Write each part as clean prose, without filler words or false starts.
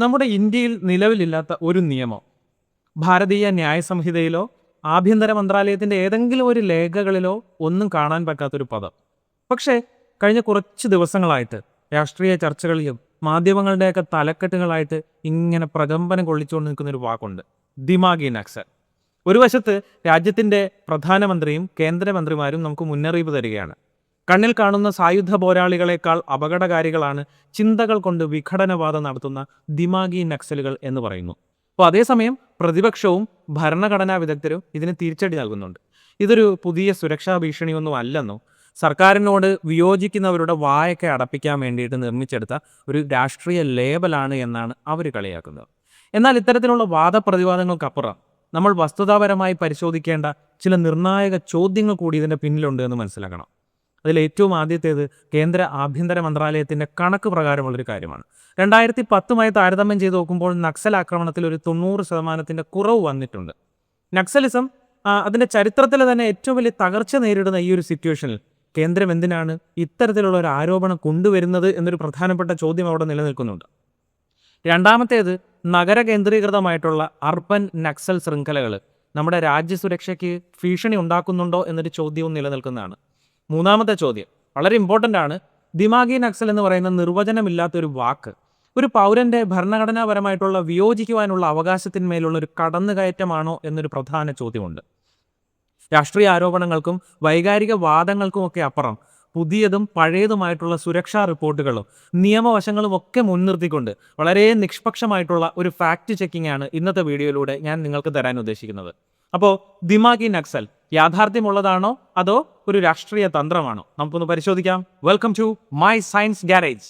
നമ്മുടെ ഇന്ത്യയിൽ നിലവിലില്ലാത്ത ഒരു നിയമം ഭാരതീയ ന്യായ സംഹിതയിലോ ആഭ്യന്തര മന്ത്രാലയത്തിന്റെ ഏതെങ്കിലും ഒരു രേഖകളിലോ ഒന്നും കാണാൻ പറ്റാത്തൊരു പദം. പക്ഷേ കഴിഞ്ഞ കുറച്ച് ദിവസങ്ങളായിട്ട് രാഷ്ട്രീയ ചർച്ചകളിലും മാധ്യമങ്ങളുടെയൊക്കെ തലക്കെട്ടുകളായിട്ട് ഇങ്ങനെ പ്രകമ്പനം കൊള്ളിച്ചുകൊണ്ട് നിൽക്കുന്നൊരു വാക്കുണ്ട്: ദിമാഗി നക്സൽ. ഒരു വശത്ത് രാജ്യത്തിന്റെ പ്രധാനമന്ത്രിയും കേന്ദ്രമന്ത്രിമാരും നമുക്ക് മുന്നറിയിപ്പ് തരികയാണ്. കണ്ണിൽ കാണുന്ന സായുധ പോരാളികളെക്കാൾ അപകടകാരികളാണ് ചിന്തകൾ കൊണ്ട് വിഘടനവാദം നടത്തുന്ന ദിമാഗി നക്സലുകൾ എന്ന് പറയുന്നു. അപ്പോൾ അതേസമയം പ്രതിപക്ഷവും ഭരണഘടനാ വിദഗ്ധരും ഇതിന് തിരിച്ചടി നൽകുന്നുണ്ട്. ഇതൊരു പുതിയ സുരക്ഷാ ഭീഷണിയൊന്നും അല്ലെന്നോ സർക്കാരിനോട് വിയോജിക്കുന്നവരുടെ വായൊക്കെ അടപ്പിക്കാൻ വേണ്ടിയിട്ട് നിർമ്മിച്ചെടുത്ത ഒരു രാഷ്ട്രീയ ലേബലാണ് എന്നാണ് അവർ കളിയാക്കുന്നത്. എന്നാൽ ഇത്തരത്തിലുള്ള വാദപ്രതിവാദങ്ങൾക്കപ്പുറം നമ്മൾ വസ്തുതാപരമായി പരിശോധിക്കേണ്ട ചില നിർണായക ചോദ്യങ്ങൾ കൂടി ഇതിൻ്റെ പിന്നിലുണ്ട് എന്ന് മനസ്സിലാക്കണം. അതിൽ ഏറ്റവും ആദ്യത്തേത് കേന്ദ്ര ആഭ്യന്തര മന്ത്രാലയത്തിൻ്റെ കണക്ക് പ്രകാരമുള്ളൊരു കാര്യമാണ്. 2010 താരതമ്യം ചെയ്ത് നോക്കുമ്പോൾ നക്സൽ ആക്രമണത്തിൽ ഒരു 90% കുറവ് വന്നിട്ടുണ്ട്. നക്സലിസം അതിൻ്റെ ചരിത്രത്തിൽ തന്നെ ഏറ്റവും വലിയ തകർച്ച നേരിടുന്ന ഈ ഒരു സിറ്റുവേഷനിൽ കേന്ദ്രം എന്തിനാണ് ഇത്തരത്തിലുള്ള ഒരു ആരോപണം കൊണ്ടുവരുന്നത് എന്നൊരു പ്രധാനപ്പെട്ട ചോദ്യം അവിടെ നിലനിൽക്കുന്നുണ്ട്. രണ്ടാമത്തേത് നഗര കേന്ദ്രീകൃതമായിട്ടുള്ള അർബൻ നക്സൽ ശൃംഖലകൾ നമ്മുടെ രാജ്യസുരക്ഷയ്ക്ക് ഭീഷണി ഉണ്ടാക്കുന്നുണ്ടോ എന്നൊരു ചോദ്യവും നിലനിൽക്കുന്നതാണ്. മൂന്നാമത്തെ ചോദ്യം വളരെ ഇമ്പോർട്ടൻ്റ് ആണ്. ദിമാഗി നക്സൽ എന്ന് പറയുന്ന നിർവചനമില്ലാത്തൊരു വാക്ക് ഒരു പൗരൻ്റെ ഭരണഘടനാപരമായിട്ടുള്ള വിയോജിക്കുവാനുള്ള അവകാശത്തിന്മേലുള്ള ഒരു കടന്നുകയറ്റമാണോ എന്നൊരു പ്രധാന ചോദ്യമുണ്ട്. രാഷ്ട്രീയ ആരോപണങ്ങൾക്കും വൈകാരിക വാദങ്ങൾക്കുമൊക്കെ അപ്പുറം പുതിയതും പഴയതുമായിട്ടുള്ള സുരക്ഷാ റിപ്പോർട്ടുകളും നിയമവശങ്ങളും ഒക്കെ മുൻനിർത്തിക്കൊണ്ട് വളരെ നിഷ്പക്ഷമായിട്ടുള്ള ഒരു ഫാക്ട് ചെക്കിംഗ് ആണ് ഇന്നത്തെ വീഡിയോയിലൂടെ ഞാൻ നിങ്ങൾക്ക് തരാൻ ഉദ്ദേശിക്കുന്നത്. അപ്പോൾ ദിമാഗി നക്സൽ യാഥാർത്ഥ്യമുള്ളതാണോ അതോ ഒരു രാഷ്ട്രീയ തന്ത്രമാണോ? നമുക്കൊന്ന് പരിശോധിക്കാം. Welcome to my science garage.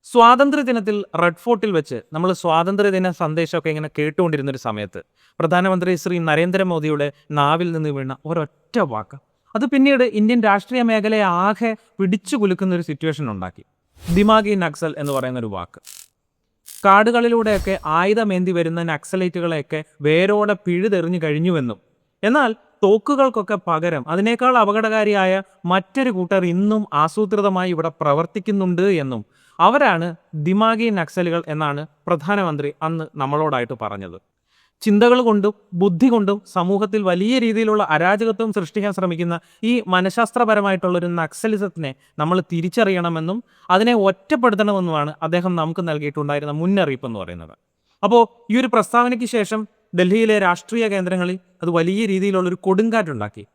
സ്വാതന്ത്ര്യദിനത്തിൽ റെഡ് ഫോർട്ടിൽ വെച്ച് നമ്മൾ സ്വാതന്ത്ര്യദിന സന്ദേശമൊക്കെ ഇങ്ങനെ കേട്ടുകൊണ്ടിരുന്നൊരു സമയത്ത് പ്രധാനമന്ത്രി ശ്രീ നരേന്ദ്രമോദിയുടെ നാവിൽ നിന്ന് വീണ ഒരൊറ്റ വാക്ക് അത് പിന്നീട് ഇന്ത്യൻ രാഷ്ട്രീയ മേഖലയെ ആകെ പിടിച്ചു കുലുക്കുന്ന ഒരു സിറ്റുവേഷൻ ഉണ്ടാക്കി. ദിമാഗി നക്സൽ എന്ന് പറയുന്നൊരു വാക്ക്. കാടുകളിലൂടെയൊക്കെ ആയുധമേന്തി വരുന്ന നക്സലൈറ്റുകളെയൊക്കെ വേരോടെ പിഴുതെറിഞ്ഞു കഴിഞ്ഞുവെന്നും എന്നാൽ തോക്കുകൾക്കൊക്കെ പകരം അതിനേക്കാൾ അപകടകാരിയായ മറ്റൊരു കൂട്ടർ ഇന്നും ആസൂത്രിതമായി ഇവിടെ പ്രവർത്തിക്കുന്നുണ്ട് എന്നും അവരാണ് ദിമാഗി നക്സലുകൾ എന്നാണ് പ്രധാനമന്ത്രി അന്ന് നമ്മളോടായിട്ട് പറഞ്ഞത്. ചിന്തകൾ കൊണ്ടും ബുദ്ധി കൊണ്ടും സമൂഹത്തിൽ വലിയ രീതിയിലുള്ള അരാജകത്വം സൃഷ്ടിക്കാൻ ശ്രമിക്കുന്ന ഈ മനഃശാസ്ത്രപരമായിട്ടുള്ളൊരു നക്സലിസത്തിനെ നമ്മൾ തിരിച്ചറിയണമെന്നും അതിനെ ഒറ്റപ്പെടുത്തണമെന്നുമാണ് അദ്ദേഹം നമുക്ക് നൽകിയിട്ടുണ്ടായിരുന്ന മുന്നറിയിപ്പ് എന്ന് പറയുന്നത്. അപ്പോൾ ഈ ഒരു പ്രസ്താവനയ്ക്ക് ശേഷം ഡൽഹിയിലെ രാഷ്ട്രീയ കേന്ദ്രങ്ങളിൽ അത് വലിയ രീതിയിലുള്ളൊരു കൊടുങ്കാറ്റുണ്ടാക്കി.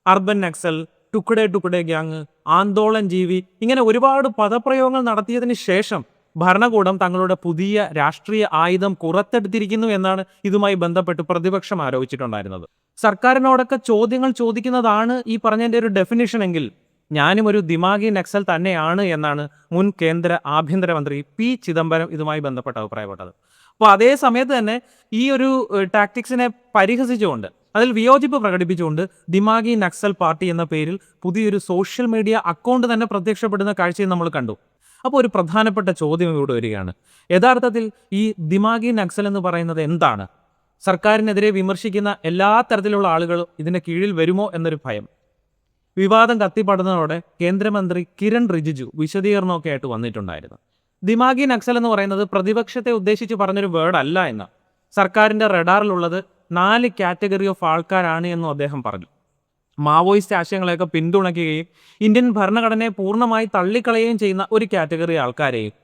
അർബൻ നക്സൽ, ടുക്കഡേ ടുക്കഡേ ഗ്യാങ്, ആന്തോളൻ ജീവി, ഇങ്ങനെ ഒരുപാട് പദപ്രയോഗങ്ങൾ നടത്തിയതിന് ശേഷം ഭരണകൂടം തങ്ങളുടെ പുതിയ രാഷ്ട്രീയ ആയുധം പുറത്തെടുത്തിരിക്കുന്നു എന്നാണ് ഇതുമായി ബന്ധപ്പെട്ട് പ്രതിപക്ഷം ആരോപിച്ചിട്ടുണ്ടായിരുന്നത്. സർക്കാരിനോടൊക്കെ ചോദ്യങ്ങൾ ചോദിക്കുന്നതാണ് ഈ പറഞ്ഞതിൻ്റെ ഒരു ഡെഫിനിഷൻ എങ്കിൽ ഞാനും ഒരു ദിമാഗി നക്സൽ തന്നെയാണ് എന്നാണ് മുൻ കേന്ദ്ര ആഭ്യന്തരമന്ത്രി പി ചിദംബരം ഇതുമായി ബന്ധപ്പെട്ട് അഭിപ്രായപ്പെട്ടത്. അപ്പോൾ അതേ സമയത്ത് തന്നെ ഈ ഒരു ടാക്ടിക്സിനെ പരിഹസിച്ചുകൊണ്ട് അതിൽ വിയോജിപ്പ് പ്രകടിപ്പിച്ചുകൊണ്ട് ദിമാഗി നക്സൽ പാർട്ടി എന്ന പേരിൽ പുതിയൊരു സോഷ്യൽ മീഡിയ അക്കൗണ്ട് തന്നെ പ്രത്യക്ഷപ്പെടുന്ന കാഴ്ചയും നമ്മൾ കണ്ടു. അപ്പോൾ ഒരു പ്രധാനപ്പെട്ട ചോദ്യം ഇവിടെ വരികയാണ്. യഥാർത്ഥത്തിൽ ഈ ദിമാഗി നക്സൽ എന്ന് പറയുന്നത് എന്താണ്? സർക്കാരിനെതിരെ വിമർശിക്കുന്ന എല്ലാ തരത്തിലുള്ള ആളുകളും ഇതിൻ്റെ കീഴിൽ വരുമോ എന്നൊരു ഭയം. വിവാദം കത്തിപ്പടുന്നതോടെ കേന്ദ്രമന്ത്രി കിരൺ റിജിജു വിശദീകരണമൊക്കെ ആയിട്ട് വന്നിട്ടുണ്ടായിരുന്നു. ദിമാഗി നക്സൽ എന്ന് പറയുന്നത് പ്രതിപക്ഷത്തെ ഉദ്ദേശിച്ച് പറഞ്ഞൊരു വേർഡ് അല്ല എന്ന്, സർക്കാരിൻ്റെ റഡാറിലുള്ളത് 4 കാറ്റഗറി ഓഫ് ആൾക്കാരാണ് എന്നും അദ്ദേഹം പറഞ്ഞു. മാവോയിസ്റ്റ് ആശയങ്ങളെയൊക്കെ പിന്തുണയ്ക്കുകയും ഇന്ത്യൻ ഭരണഘടനയെ പൂർണ്ണമായി തള്ളിക്കളയുകയും ചെയ്യുന്ന ഒരു കാറ്റഗറി ആൾക്കാരെയും,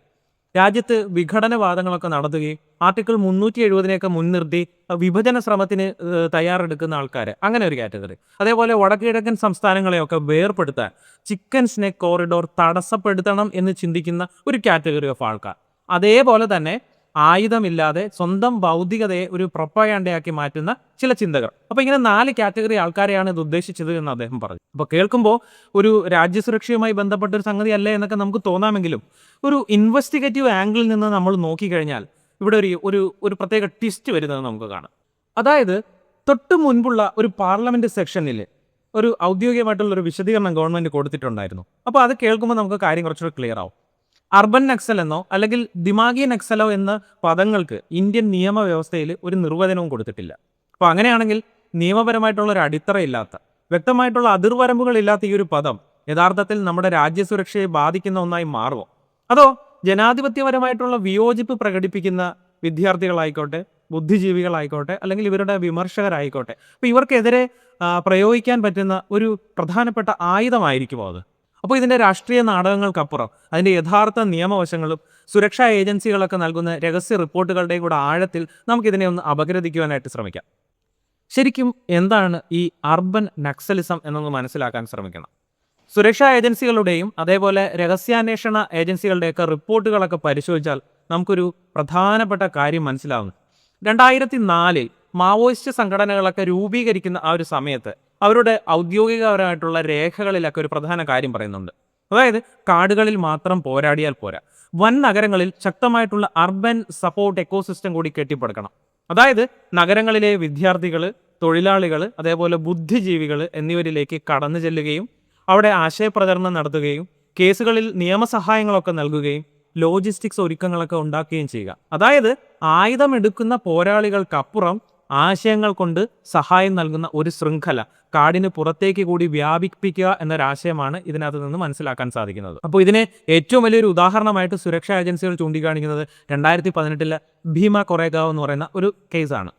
രാജ്യത്ത് വിഘടനവാദങ്ങളൊക്കെ നടത്തുകയും ആർട്ടിക്കിൾ 370 മുൻനിർത്തി വിഭജന ശ്രമത്തിന് തയ്യാറെടുക്കുന്ന ആൾക്കാർ, അങ്ങനെ ഒരു കാറ്റഗറി. അതേപോലെ വടക്കുകിഴക്കൻ സംസ്ഥാനങ്ങളെയൊക്കെ വേർപെടുത്താൻ ചിക്കൻ സ്നേക്ക് കോറിഡോർ തടസ്സപ്പെടുത്തണം എന്ന് ചിന്തിക്കുന്ന ഒരു കാറ്റഗറി ഓഫ് ആൾക്കാർ. അതേപോലെ തന്നെ ആയുധമില്ലാതെ സ്വന്തം ഭൗതികതയെ ഒരു പ്രൊപ്പഗാൻഡയാക്കി മാറ്റുന്ന ചില ചിന്തകൾ. അപ്പോൾ ഇങ്ങനെ 4 കാറ്റഗറി ആൾക്കാരെയാണ് ഇത് ഉദ്ദേശിച്ചത് എന്ന് അദ്ദേഹം പറഞ്ഞു. അപ്പോൾ കേൾക്കുമ്പോൾ ഒരു രാജ്യസുരക്ഷയുമായി ബന്ധപ്പെട്ട ഒരു സംഗതി അല്ലേ എന്നൊക്കെ നമുക്ക് തോന്നാമെങ്കിലും ഒരു ഇൻവെസ്റ്റിഗേറ്റീവ് ആംഗിളിൽ നിന്ന് നമ്മൾ നോക്കിക്കഴിഞ്ഞാൽ ഇവിടെ ഒരു പ്രത്യേക ട്വിസ്റ്റ് വരുന്നത് നമുക്ക് കാണാം. അതായത് തൊട്ട് മുൻപുള്ള ഒരു പാർലമെൻറ്റ് സെക്ഷനിൽ ഒരു ഔദ്യോഗികമായിട്ടുള്ളൊരു വിശദീകരണം ഗവൺമെൻറ് കൊടുത്തിട്ടുണ്ടായിരുന്നു. അപ്പോൾ അത് കേൾക്കുമ്പോൾ നമുക്ക് കാര്യം കുറച്ചുകൂടി ക്ലിയർ ആവും. അർബൻ നക്സൽ എന്നോ അല്ലെങ്കിൽ ദിമാഗി നക്സലോ എന്ന പദങ്ങൾക്ക് ഇന്ത്യൻ നിയമവ്യവസ്ഥയിൽ ഒരു നിർവചനവും കൊടുത്തിട്ടില്ല. അപ്പോൾ അങ്ങനെയാണെങ്കിൽ നിയമപരമായിട്ടുള്ള ഒരു അടിത്തറയില്ലാത്ത വ്യക്തമായിട്ടുള്ള അതിർവരമ്പുകളില്ലാത്ത ഈ ഒരു പദം യഥാർത്ഥത്തിൽ നമ്മുടെ രാജ്യസുരക്ഷയെ ബാധിക്കുന്ന ഒന്നായി മാറുമോ? അതോ ജനാധിപത്യപരമായിട്ടുള്ള വിയോജിപ്പ് പ്രകടിപ്പിക്കുന്ന വിദ്യാർത്ഥികളായിക്കോട്ടെ, ബുദ്ധിജീവികളായിക്കോട്ടെ, അല്ലെങ്കിൽ ഇവരുടെ വിമർശകരായിക്കോട്ടെ, അപ്പോൾ ഇവർക്കെതിരെ പ്രയോഗിക്കാൻ പറ്റുന്ന ഒരു പ്രധാനപ്പെട്ട ആയുധമായിരിക്കുമോ അത്? അപ്പോൾ ഇതിൻ്റെ രാഷ്ട്രീയ നാടകങ്ങൾക്കപ്പുറം അതിൻ്റെ യഥാർത്ഥ നിയമവശങ്ങളും സുരക്ഷാ ഏജൻസികളൊക്കെ നൽകുന്ന രഹസ്യ റിപ്പോർട്ടുകളുടെയും കൂടെ ആഴത്തിൽ നമുക്കിതിനെ ഒന്ന് അപഗ്രഥിക്കുവാനായിട്ട് ശ്രമിക്കാം. ശരിക്കും എന്താണ് ഈ അർബൻ നക്സലിസം എന്നൊന്ന് മനസ്സിലാക്കാൻ ശ്രമിക്കണം. സുരക്ഷാ ഏജൻസികളുടെയും അതേപോലെ രഹസ്യാന്വേഷണ ഏജൻസികളുടെയൊക്കെ റിപ്പോർട്ടുകളൊക്കെ പരിശോധിച്ചാൽ നമുക്കൊരു പ്രധാനപ്പെട്ട കാര്യം മനസ്സിലാവുന്നു. 2004 മാവോയിസ്റ്റ് സംഘടനകളൊക്കെ രൂപീകരിക്കുന്ന ആ ഒരു സമയത്ത് അവരുടെ ഔദ്യോഗികപരമായിട്ടുള്ള രേഖകളിലൊക്കെ ഒരു പ്രധാന കാര്യം പറയുന്നുണ്ട്. അതായത് കാടുകളിൽ മാത്രം പോരാടിയാൽ പോരാ, വൻ നഗരങ്ങളിൽ ശക്തമായിട്ടുള്ള അർബൻ സപ്പോർട്ട് എക്കോസിസ്റ്റം കൂടി കെട്ടിപ്പടുക്കണം. അതായത് നഗരങ്ങളിലെ വിദ്യാർത്ഥികൾ, തൊഴിലാളികൾ, അതേപോലെ ബുദ്ധിജീവികൾ എന്നിവരിലേക്ക് കടന്നു ചെല്ലുകയും അവിടെ ആശയപ്രചരണം നടത്തുകയും കേസുകളിൽ നിയമസഹായങ്ങളൊക്കെ നൽകുകയും ലോജിസ്റ്റിക്സ് ഒരുക്കങ്ങളൊക്കെ ഉണ്ടാക്കുകയും ചെയ്യുക. അതായത് ആയുധമെടുക്കുന്ന പോരാളികൾക്കപ്പുറം ആശയങ്ങൾ കൊണ്ട് സഹായം നൽകുന്ന ഒരു ശൃംഖല കാടിന് പുറത്തേക്ക് കൂടി വ്യാപിപ്പിക്കുക എന്നൊരാശയമാണ് ഇതിനകത്ത് നിന്ന് മനസ്സിലാക്കാൻ സാധിക്കുന്നത്. അപ്പോൾ ഇതിനെ ഏറ്റവും വലിയൊരു ഉദാഹരണമായിട്ട് സുരക്ഷാ ഏജൻസികൾ ചൂണ്ടിക്കാണിക്കുന്നത് 2018 ഭീമ കൊറേഗാവ് എന്ന് പറയുന്ന ഒരു കേസാണ്.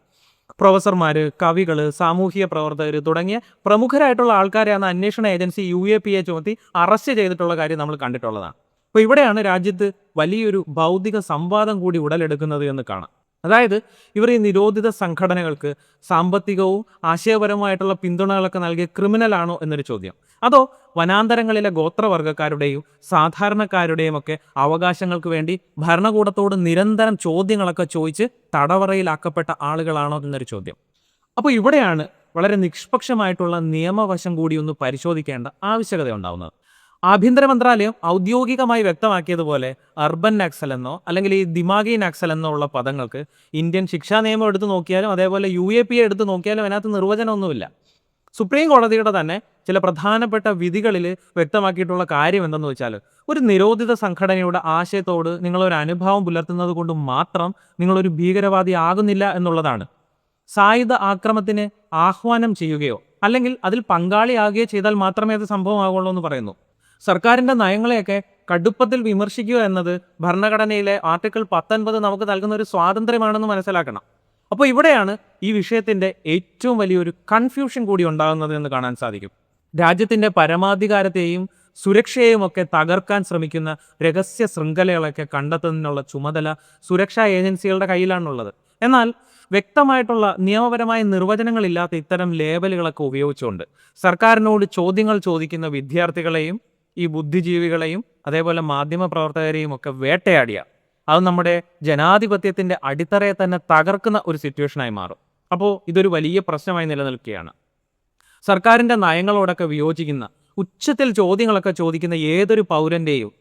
പ്രൊഫസർമാർ, കവികൾ, സാമൂഹിക പ്രവർത്തകർ തുടങ്ങിയ പ്രമുഖരായിട്ടുള്ള ആൾക്കാരെയാണ് അന്വേഷണ ഏജൻസി UAPA ചുമത്തി അറസ്റ്റ് ചെയ്തിട്ടുള്ള കാര്യം നമ്മൾ കണ്ടിട്ടുള്ളതാണ്. അപ്പോൾ ഇവിടെയാണ് രാജ്യത്ത് വലിയൊരു ബൗദ്ധിക സംവാദം കൂടി ഉടലെടുക്കുന്നത് എന്ന് കാണാം. അതായത് ഇവർ ഈ നിരോധിത സംഘടനകൾക്ക് സാമ്പത്തികവും ആശയപരമായിട്ടുള്ള പിന്തുണകളൊക്കെ നൽകിയ ക്രിമിനലാണോ എന്നൊരു ചോദ്യം, അതോ വനാന്തരങ്ങളിലെ ഗോത്രവർഗ്ഗക്കാരുടെയും സാധാരണക്കാരുടെയും ഒക്കെ അവകാശങ്ങൾക്ക് വേണ്ടി ഭരണകൂടത്തോട് നിരന്തരം ചോദ്യങ്ങളൊക്കെ ചോദിച്ച് തടവറയിലാക്കപ്പെട്ട ആളുകളാണോ എന്നൊരു ചോദ്യം. അപ്പോൾ ഇവിടെയാണ് വളരെ നിഷ്പക്ഷമായിട്ടുള്ള നിയമവശം കൂടി ഒന്ന് പരിശോധിക്കേണ്ട ആവശ്യകത ഉണ്ടാവുന്നത്. ആഭ്യന്തര മന്ത്രാലയം ഔദ്യോഗികമായി വ്യക്തമാക്കിയതുപോലെ അർബൻ നക്സൽ എന്നോ അല്ലെങ്കിൽ ഈ ദിമാഗി നക്സൽ എന്നോ ഉള്ള പദങ്ങൾക്ക് ഇന്ത്യൻ ശിക്ഷാ നിയമം എടുത്തു നോക്കിയാലും അതേപോലെ UAPA എടുത്തു നോക്കിയാലും അതിനകത്ത് നിർവചനമൊന്നുമില്ല. സുപ്രീം കോടതിയുടെ തന്നെ ചില പ്രധാനപ്പെട്ട വിധികളിൽ വ്യക്തമാക്കിയിട്ടുള്ള കാര്യം എന്തെന്ന് വെച്ചാൽ, ഒരു നിരോധിത സംഘടനയുടെ ആശയത്തോട് നിങ്ങളൊരു അനുഭാവം പുലർത്തുന്നത് കൊണ്ട് മാത്രം നിങ്ങളൊരു ഭീകരവാദി ആകുന്നില്ല എന്നുള്ളതാണ്. സായുധ ആക്രമണത്തിന് ആഹ്വാനം ചെയ്യുകയോ അല്ലെങ്കിൽ അതിൽ പങ്കാളിയാകുകയോ ചെയ്താൽ മാത്രമേ അത് സംഭവമാകുള്ളൂ എന്ന് പറയുന്നു. സർക്കാരിൻ്റെ നയങ്ങളെയൊക്കെ കടുപ്പത്തിൽ വിമർശിക്കുക എന്നത് ഭരണഘടനയിലെ ആർട്ടിക്കിൾ 19 നമുക്ക് നൽകുന്ന ഒരു സ്വാതന്ത്ര്യമാണെന്ന് മനസ്സിലാക്കണം. അപ്പോൾ ഇവിടെയാണ് ഈ വിഷയത്തിൻ്റെ ഏറ്റവും വലിയൊരു കൺഫ്യൂഷൻ കൂടി ഉണ്ടാകുന്നത് എന്ന് കാണാൻ സാധിക്കും. രാജ്യത്തിൻ്റെ പരമാധികാരത്തെയും സുരക്ഷയെയും ഒക്കെ തകർക്കാൻ ശ്രമിക്കുന്ന രഹസ്യ ശൃംഖലകളൊക്കെ കണ്ടെത്തുന്നതിനുള്ള ചുമതല സുരക്ഷാ ഏജൻസികളുടെ കയ്യിലാണുള്ളത്. എന്നാൽ വ്യക്തമായിട്ടുള്ള നിയമപരമായ നിർവചനങ്ങളില്ലാത്ത ഇത്തരം ലേബലുകളൊക്കെ ഉപയോഗിച്ചുകൊണ്ട് സർക്കാരിനോട് ചോദ്യങ്ങൾ ചോദിക്കുന്ന വിദ്യാർത്ഥികളെയും ഈ ബുദ്ധിജീവികളെയും അതേപോലെ മാധ്യമപ്രവർത്തകരെയും ഒക്കെ വേട്ടയാടിയ അത് നമ്മുടെ ജനാധിപത്യത്തിൻ്റെ അടിത്തറയെ തന്നെ തകർക്കുന്ന ഒരു സിറ്റുവേഷനായി മാറും. അപ്പോൾ ഇതൊരു വലിയ പ്രശ്നമായി നിലനിൽക്കുകയാണ്. സർക്കാരിൻ്റെ നയങ്ങളോടൊക്കെ വിയോജിക്കുന്ന, ഉച്ചത്തിൽ ചോദ്യങ്ങളൊക്കെ ചോദിക്കുന്ന ഏതൊരു പൗരൻ്റെയും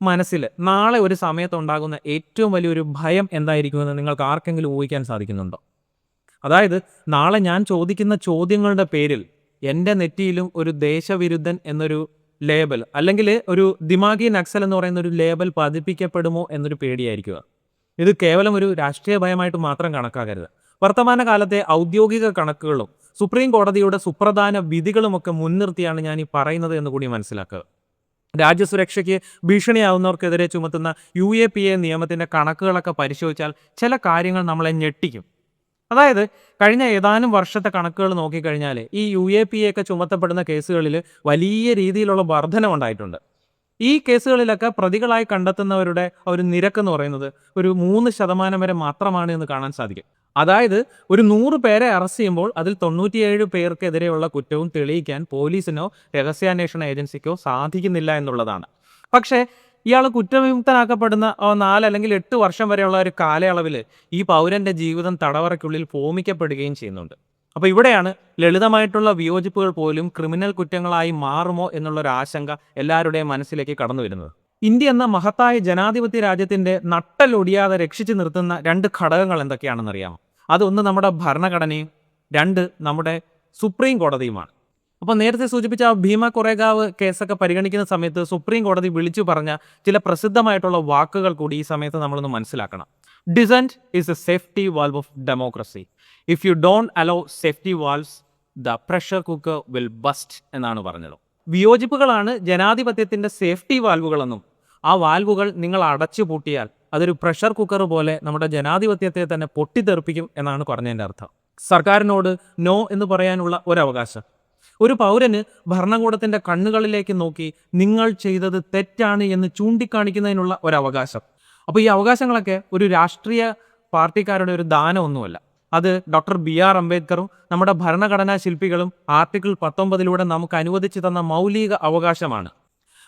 മനസ്സിൽ നാളെ ഒരു സമയത്തുണ്ടാകുന്ന ഏറ്റവും വലിയൊരു ഭയം എന്തായിരിക്കുമെന്ന് നിങ്ങൾക്ക് ആർക്കെങ്കിലും ഊഹിക്കാൻ സാധിക്കുന്നുണ്ടോ? അതായത് നാളെ ഞാൻ ചോദിക്കുന്ന ചോദ്യങ്ങളുടെ പേരിൽ എൻ്റെ നെറ്റിയിലും ഒരു ദേശവിരുദ്ധൻ എന്നൊരു ലേബൽ അല്ലെങ്കിൽ ഒരു ദിമാഗി നക്സൽ എന്ന് പറയുന്ന ഒരു ലേബൽ പതിപ്പിക്കപ്പെടുമോ എന്നൊരു പേടിയായിരിക്കുക. ഇത് കേവലം ഒരു രാഷ്ട്രീയ ഭയമായിട്ട് മാത്രം കണക്കാക്കരുത്. വർത്തമാനകാലത്തെ ഔദ്യോഗിക കണക്കുകളും സുപ്രീം കോടതിയുടെ സുപ്രധാന വിധികളുമൊക്കെ മുൻനിർത്തിയാണ് ഞാൻ ഈ പറയുന്നത് എന്ന് കൂടി മനസ്സിലാക്കുക. രാജ്യസുരക്ഷയ്ക്ക് ഭീഷണിയാവുന്നവർക്കെതിരെ ചുമത്തുന്ന UAPA നിയമത്തിൻ്റെ കണക്കുകളൊക്കെ പരിശോധിച്ചാൽ ചില കാര്യങ്ങൾ നമ്മളെ ഞെട്ടിക്കും. അതായത് കഴിഞ്ഞ ഏതാനും വർഷത്തെ കണക്കുകൾ നോക്കിക്കഴിഞ്ഞാൽ ഈ UAPA ഒക്കെ ചുമത്തപ്പെടുന്ന കേസുകളിൽ വലിയ രീതിയിലുള്ള വർധനമുണ്ടായിട്ടുണ്ട്. ഈ കേസുകളിലൊക്കെ പ്രതികളായി കണ്ടെത്തുന്നവരുടെ ഒരു നിരക്കെന്ന് പറയുന്നത് ഒരു 3% വരെ മാത്രമാണ് എന്ന് കാണാൻ സാധിക്കും. അതായത് ഒരു 100 പേരെ അറസ്റ്റ് ചെയ്യുമ്പോൾ അതിൽ 97 പേർക്കെതിരെയുള്ള കുറ്റവും തെളിയിക്കാൻ പോലീസിനോ രഹസ്യാന്വേഷണ ഏജൻസിക്കോ സാധിക്കുന്നില്ല എന്നുള്ളതാണ്. പക്ഷേ ഇയാൾ കുറ്റവിമുക്തനാക്കപ്പെടുന്ന 4 അല്ലെങ്കിൽ 8 വർഷം വരെയുള്ള ഒരു കാലയളവിൽ ഈ പൗരൻ്റെ ജീവിതം തടവറയ്ക്കുള്ളിൽ ഹോമിക്കപ്പെടുകയും ചെയ്യുന്നുണ്ട്. അപ്പോൾ ഇവിടെയാണ് ലളിതമായിട്ടുള്ള വിയോജിപ്പുകൾ പോലും ക്രിമിനൽ കുറ്റങ്ങളായി മാറുമോ എന്നുള്ളൊരു ആശങ്ക എല്ലാവരുടെയും മനസ്സിലേക്ക് കടന്നു വരുന്നത്. ഇന്ത്യ എന്ന മഹത്തായ ജനാധിപത്യ രാജ്യത്തിൻ്റെ നട്ടലൊടിയാതെ രക്ഷിച്ചു നിർത്തുന്ന 2 ഘടകങ്ങൾ എന്തൊക്കെയാണെന്നറിയാമോ? അതൊന്ന് നമ്മുടെ ഭരണഘടനയും 2 നമ്മുടെ സുപ്രീം കോടതിയുമാണ്. അപ്പോൾ നേരത്തെ സൂചിപ്പിച്ച ഭീമ കൊറേഗാവ് കേസൊക്കെ പരിഗണിക്കുന്ന സമയത്ത് സുപ്രീം കോടതി വിളിച്ചു പറഞ്ഞ ചില പ്രസിദ്ധമായിട്ടുള്ള വാക്കുകൾ കൂടി ഈ സമയത്ത് നമ്മളൊന്ന് മനസ്സിലാക്കണം. Dissent is a safety valve of democracy. If you don't allow safety valves the pressure cooker will burst എന്നാണ് പറഞ്ഞത്. വിയോജിപ്പുകളാണ് ജനാധിപത്യത്തിൻ്റെ സേഫ്റ്റി വാൽവുകളെന്നും ആ വാൽവുകൾ നിങ്ങൾ അടച്ചു പൂട്ടിയാൽ അതൊരു പ്രഷർ കുക്കർ പോലെ നമ്മുടെ ജനാധിപത്യത്തെ തന്നെ പൊട്ടിത്തെറിപ്പിക്കും എന്നാണ് പറഞ്ഞതിൻ്റെ അർത്ഥം. സർക്കാരിനോട് നോ എന്ന് പറയാനുള്ള ഒരവകാശം, ഒരു പൗരന് ഭരണകൂടത്തിൻ്റെ കണ്ണുകളിലേക്ക് നോക്കി നിങ്ങൾ ചെയ്തത് തെറ്റാണ് എന്ന് ചൂണ്ടിക്കാണിക്കുന്നതിനുള്ള ഒരവകാശം. അപ്പോൾ ഈ അവകാശങ്ങളൊക്കെ ഒരു രാഷ്ട്രീയ പാർട്ടിക്കാരുടെ ഒരു ദാനമൊന്നുമല്ല. അത് ഡോക്ടർ BR അംബേദ്കറും നമ്മുടെ ഭരണഘടനാ ശില്പികളും ആർട്ടിക്കിൾ 19 നമുക്ക് അനുവദിച്ചു തന്ന മൗലിക അവകാശമാണ്.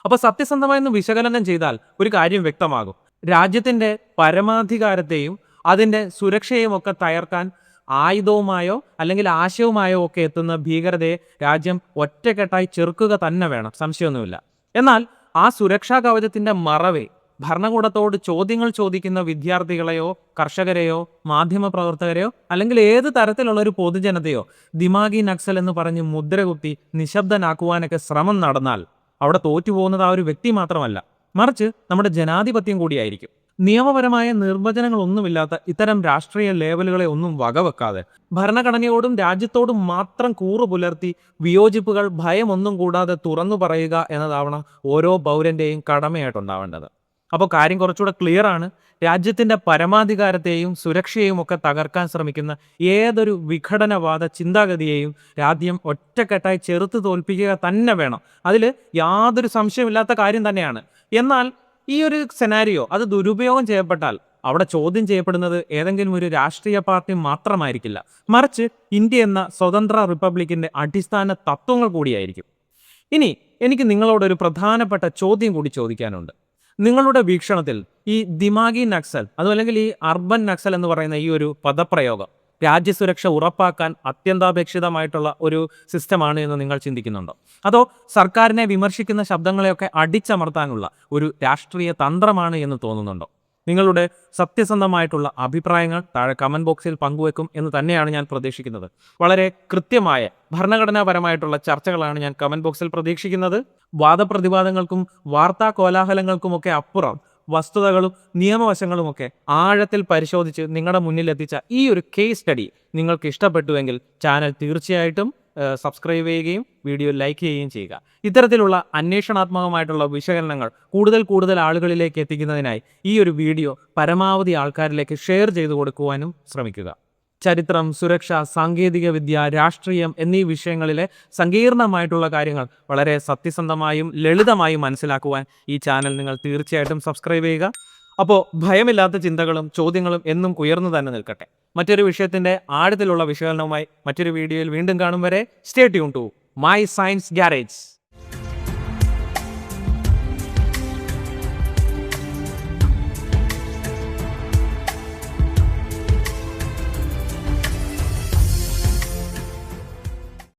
അപ്പോൾ സത്യസന്ധമായെന്ന് വിശകലനം ചെയ്താൽ ഒരു കാര്യം വ്യക്തമാകും. രാജ്യത്തിൻ്റെ പരമാധികാരത്തെയും അതിൻ്റെ സുരക്ഷയും ഒക്കെ തകർക്കാൻ ആയുധവുമായോ അല്ലെങ്കിൽ ആശയവുമായോ ഒക്കെ എത്തുന്ന ഭീകരതയെ രാജ്യം ഒറ്റക്കെട്ടായി ചെറുക്കുക തന്നെ വേണം, സംശയമൊന്നുമില്ല. എന്നാൽ ആ സുരക്ഷാ കവചത്തിൻ്റെ മറവേ ഭരണകൂടത്തോട് ചോദ്യങ്ങൾ ചോദിക്കുന്ന വിദ്യാർത്ഥികളെയോ കർഷകരെയോ മാധ്യമപ്രവർത്തകരെയോ അല്ലെങ്കിൽ ഏത് തരത്തിലുള്ള ഒരു പൊതുജനതയോ ദിമാഗി നക്സൽ എന്ന് പറഞ്ഞ് മുദ്രകുത്തി നിശബ്ദനാക്കുവാനൊക്കെ ശ്രമം നടന്നാൽ അവിടെ തോറ്റുപോകുന്നത് ആ ഒരു വ്യക്തി മാത്രമല്ല, മറിച്ച് നമ്മുടെ ജനാധിപത്യം കൂടിയായിരിക്കും. നിയമപരമായ നിർവചനങ്ങളൊന്നുമില്ലാത്ത ഇത്തരം രാഷ്ട്രീയ ലേബലുകളെ ഒന്നും വകവെക്കാതെ ഭരണഘടനയോടും രാജ്യത്തോടും മാത്രം കൂറു പുലർത്തി വിയോജിപ്പുകൾ ഭയമൊന്നും കൂടാതെ തുറന്നു പറയുക എന്നതാവണം ഓരോ പൗരൻ്റെയും കടമയായിട്ടുണ്ടാവേണ്ടത്. അപ്പോൾ കാര്യം കുറച്ചുകൂടെ ക്ലിയർ ആണ്. രാജ്യത്തിൻ്റെ പരമാധികാരത്തെയും സുരക്ഷയെയും ഒക്കെ തകർക്കാൻ ശ്രമിക്കുന്ന ഏതൊരു വിഘടനവാദ ചിന്താഗതിയെയും രാജ്യം ഒറ്റക്കെട്ടായി ചെറുത്ത് തോൽപ്പിക്കുക തന്നെ വേണം. അതിൽ യാതൊരു സംശയമില്ലാത്ത കാര്യം തന്നെയാണ്. എന്നാൽ ഈ ഒരു സെനാരിയോ അത് ദുരുപയോഗം ചെയ്യപ്പെട്ടാൽ അവിടെ ചോദ്യം ചെയ്യപ്പെടുന്നത് ഏതെങ്കിലും ഒരു രാഷ്ട്രീയ പാർട്ടി മാത്രമായിരിക്കില്ല, മറിച്ച് ഇന്ത്യ എന്ന സ്വതന്ത്ര റിപ്പബ്ലിക്കിൻ്റെ അടിസ്ഥാന തത്വങ്ങൾ കൂടിയായിരിക്കും. ഇനി എനിക്ക് നിങ്ങളോടൊരു പ്രധാനപ്പെട്ട ചോദ്യം കൂടി ചോദിക്കാനുണ്ട്. നിങ്ങളുടെ വീക്ഷണത്തിൽ ഈ ദിമാഗി നക്സൽ അതുമല്ലെങ്കിൽ ഈ അർബൻ നക്സൽ എന്ന് പറയുന്ന ഈ ഒരു പദപ്രയോഗം രാജ്യസുരക്ഷ ഉറപ്പാക്കാൻ അത്യന്താപേക്ഷിതമായിട്ടുള്ള ഒരു സിസ്റ്റമാണ് എന്ന് നിങ്ങൾ ചിന്തിക്കുന്നുണ്ടോ? അതോ സർക്കാരിനെ വിമർശിക്കുന്ന ശബ്ദങ്ങളെയൊക്കെ അടിച്ചമർത്താനുള്ള ഒരു രാഷ്ട്രീയ തന്ത്രമാണ് എന്ന് തോന്നുന്നുണ്ടോ? നിങ്ങളുടെ സത്യസന്ധമായിട്ടുള്ള അഭിപ്രായങ്ങൾ താഴെ കമൻറ്റ് ബോക്സിൽ പങ്കുവെക്കും എന്ന് തന്നെയാണ് ഞാൻ പ്രതീക്ഷിക്കുന്നത്. വളരെ കൃത്യമായ ഭരണഘടനാപരമായിട്ടുള്ള ചർച്ചകളാണ് ഞാൻ കമൻറ്റ് ബോക്സിൽ പ്രതീക്ഷിക്കുന്നത്. വാദപ്രതിവാദങ്ങൾക്കും വാർത്താ കോലാഹലങ്ങൾക്കുമൊക്കെ അപ്പുറം വസ്തുതകളും നിയമവശങ്ങളുമൊക്കെ ആഴത്തിൽ പരിശോധിച്ച് നിങ്ങളുടെ മുന്നിലെത്തിച്ച ഈ ഒരു കേസ് സ്റ്റഡി നിങ്ങൾക്ക് ഇഷ്ടപ്പെട്ടുവെങ്കിൽ ചാനൽ തീർച്ചയായിട്ടും സബ്സ്ക്രൈബ് ചെയ്യുകയും വീഡിയോ ലൈക്ക് ചെയ്യുകയും ചെയ്യുക. ഇത്തരത്തിലുള്ള അന്വേഷണാത്മകമായിട്ടുള്ള വിശകലനങ്ങൾ കൂടുതൽ ആളുകളിലേക്ക് എത്തിക്കുന്നതിനായി ഈ ഒരു വീഡിയോ പരമാവധി ആൾക്കാരിലേക്ക് ഷെയർ ചെയ്തു കൊടുക്കുവാനും ശ്രമിക്കുക. ചരിത്രം, സുരക്ഷ, സാങ്കേതികവിദ്യ, രാഷ്ട്രീയം എന്നീ വിഷയങ്ങളിലെ സങ്കീർണമായിട്ടുള്ള കാര്യങ്ങൾ വളരെ സത്യസന്ധമായും ലളിതമായും മനസ്സിലാക്കുവാൻ ഈ ചാനൽ നിങ്ങൾ തീർച്ചയായിട്ടും സബ്സ്ക്രൈബ് ചെയ്യുക. അപ്പോൾ ഭയമില്ലാത്ത ചിന്തകളും ചോദ്യങ്ങളും എന്നും ഉയർന്നു തന്നെ നിൽക്കട്ടെ. മറ്റൊരു വിഷയത്തിൻ്റെ ആഴത്തിലുള്ള വിശകലനവുമായി മറ്റൊരു വീഡിയോയിൽ വീണ്ടും കാണും വരെ stay tune to my science garage.